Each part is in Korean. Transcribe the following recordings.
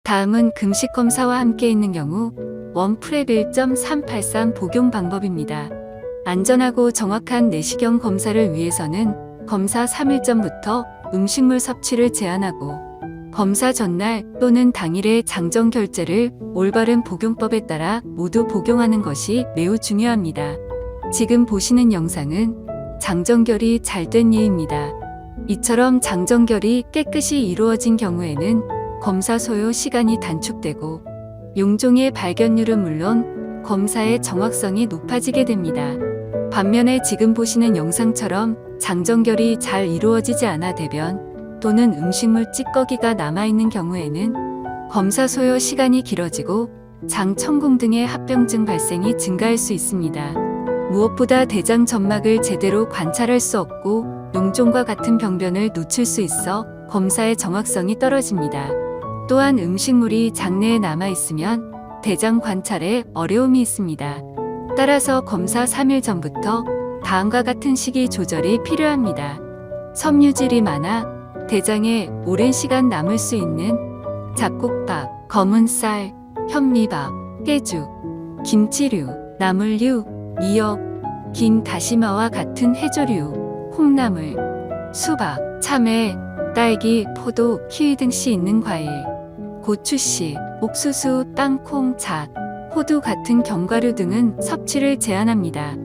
다음은 금식 검사와 함께 있는 경우 원프랩 1.383 복용 방법입니다. 안전하고 정확한 내시경 검사를 위해서는 검사 3일 전부터 음식물 섭취를 제한하고 검사 전날 또는 당일의 장정 결제를 올바른 복용법에 따라 모두 복용하는 것이 매우 중요합니다. 지금 보시는 영상은 장정결이 잘 된 예입니다. 이처럼 장정결이 깨끗이 이루어진 경우에는 검사 소요 시간이 단축되고 용종의 발견률은 물론 검사의 정확성이 높아지게 됩니다. 반면에 지금 보시는 영상처럼 장정결이 잘 이루어지지 않아 대변 또는 음식물 찌꺼기가 남아있는 경우에는 검사 소요 시간이 길어지고 장 천궁 등의 합병증 발생이 증가할 수 있습니다. 무엇보다 대장 점막을 제대로 관찰할 수 없고 용종과 같은 병변을 놓칠 수 있어 검사의 정확성이 떨어집니다. 또한 음식물이 장내에 남아있으면 대장 관찰에 어려움이 있습니다. 따라서 검사 3일 전부터 다음과 같은 식이 조절이 필요합니다. 섬유질이 많아 대장에 오랜 시간 남을 수 있는 잡곡밥, 검은 쌀, 현미밥, 깨죽, 김치류, 나물류, 미역, 긴 다시마와 같은 해조류, 콩나물, 수박, 참외, 딸기, 포도, 키위 등씨 있는 과일, 고추씨, 옥수수, 땅콩, 잣, 호두 같은 견과류 등은 섭취를 제한합니다.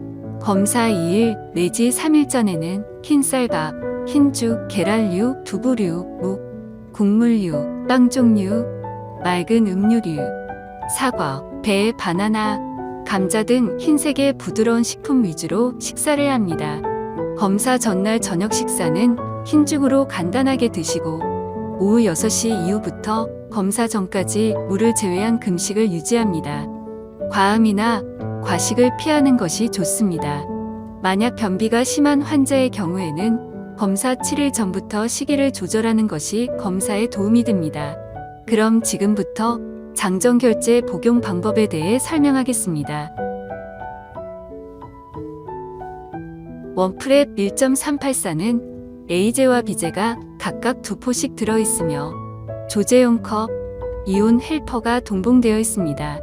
검사 2일 내지 3일 전에는 흰쌀밥, 흰죽, 계란류, 두부류, 묵, 국물류, 빵 종류, 맑은 음료류, 사과, 배, 바나나, 감자 등 흰색의 부드러운 식품 위주로 식사를 합니다. 검사 전날 저녁 식사는 흰죽으로 간단하게 드시고 오후 6시 이후부터 검사 전까지 물을 제외한 금식을 유지합니다. 과음이나 과식을 피하는 것이 좋습니다. 만약 변비가 심한 환자의 경우에는 검사 7일 전부터 식이를 조절하는 것이 검사에 도움이 됩니다. 그럼 지금부터 장정결제 복용 방법에 대해 설명하겠습니다. 원프랩 1.384는 A제와 B제가 각각 2포씩 들어있으며 조제용 컵, 이온 헬퍼가 동봉되어 있습니다.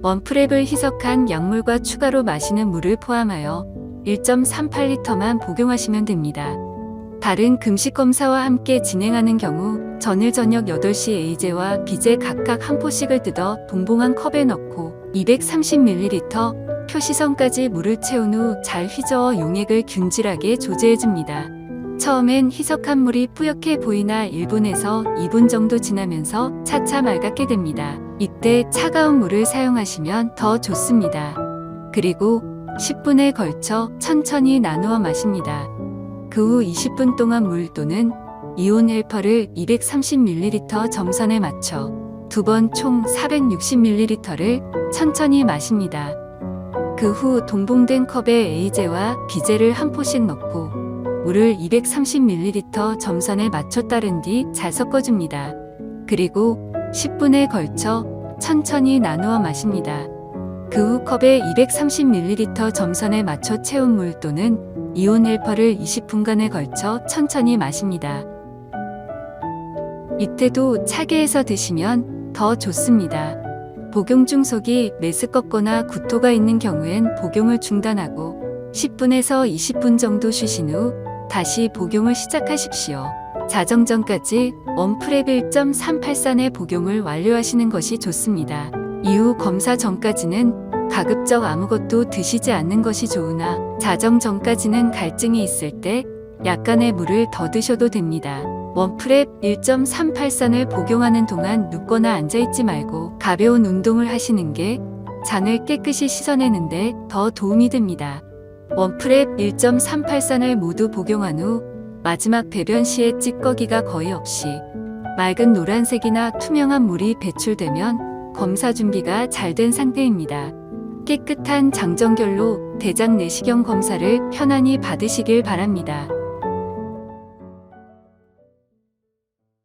원프랩을 희석한 약물과 추가로 마시는 물을 포함하여 1.38리터만 복용하시면 됩니다. 다른 금식 검사와 함께 진행하는 경우 전일 저녁 8시 A제와 B제 각각 한 포씩을 뜯어 동봉한 컵에 넣고 230ml 표시선까지 물을 채운 후 잘 휘저어 용액을 균질하게 조제해줍니다. 처음엔 희석한 물이 뿌옇게 보이나 1분에서 2분 정도 지나면서 차차 맑게 됩니다. 이때 차가운 물을 사용하시면 더 좋습니다. 그리고 10분에 걸쳐 천천히 나누어 마십니다. 그 후 20분 동안 물 또는 이온 헬퍼를 230ml 점선에 맞춰 두 번 총 460ml를 천천히 마십니다. 그 후 동봉된 컵에 A제와 B제를 한 포씩 넣고 물을 230ml 점선에 맞춰 따른 뒤 잘 섞어줍니다. 그리고 10분에 걸쳐 천천히 나누어 마십니다. 그 후 컵에 230ml 점선에 맞춰 채운 물 또는 이온 헬퍼를 20분간에 걸쳐 천천히 마십니다. 이때도 차게 해서 드시면 더 좋습니다. 복용 중 속이 메스껍거나 구토가 있는 경우엔 복용을 중단하고 10분에서 20분 정도 쉬신 후 다시 복용을 시작하십시오. 자정 전까지 원프랩 1.384의 복용을 완료하시는 것이 좋습니다. 이후 검사 전까지는 가급적 아무것도 드시지 않는 것이 좋으나 자정 전까지는 갈증이 있을 때 약간의 물을 더 드셔도 됩니다. 원프랩 1.384를 복용하는 동안 눕거나 앉아있지 말고 가벼운 운동을 하시는 게 장을 깨끗이 씻어내는데 더 도움이 됩니다. 원프랩 1.384를 모두 복용한 후 마지막 배변 시에 찌꺼기가 거의 없이 맑은 노란색이나 투명한 물이 배출되면 검사 준비가 잘 된 상태입니다. 깨끗한 장정결로 대장 내시경 검사를 편안히 받으시길 바랍니다.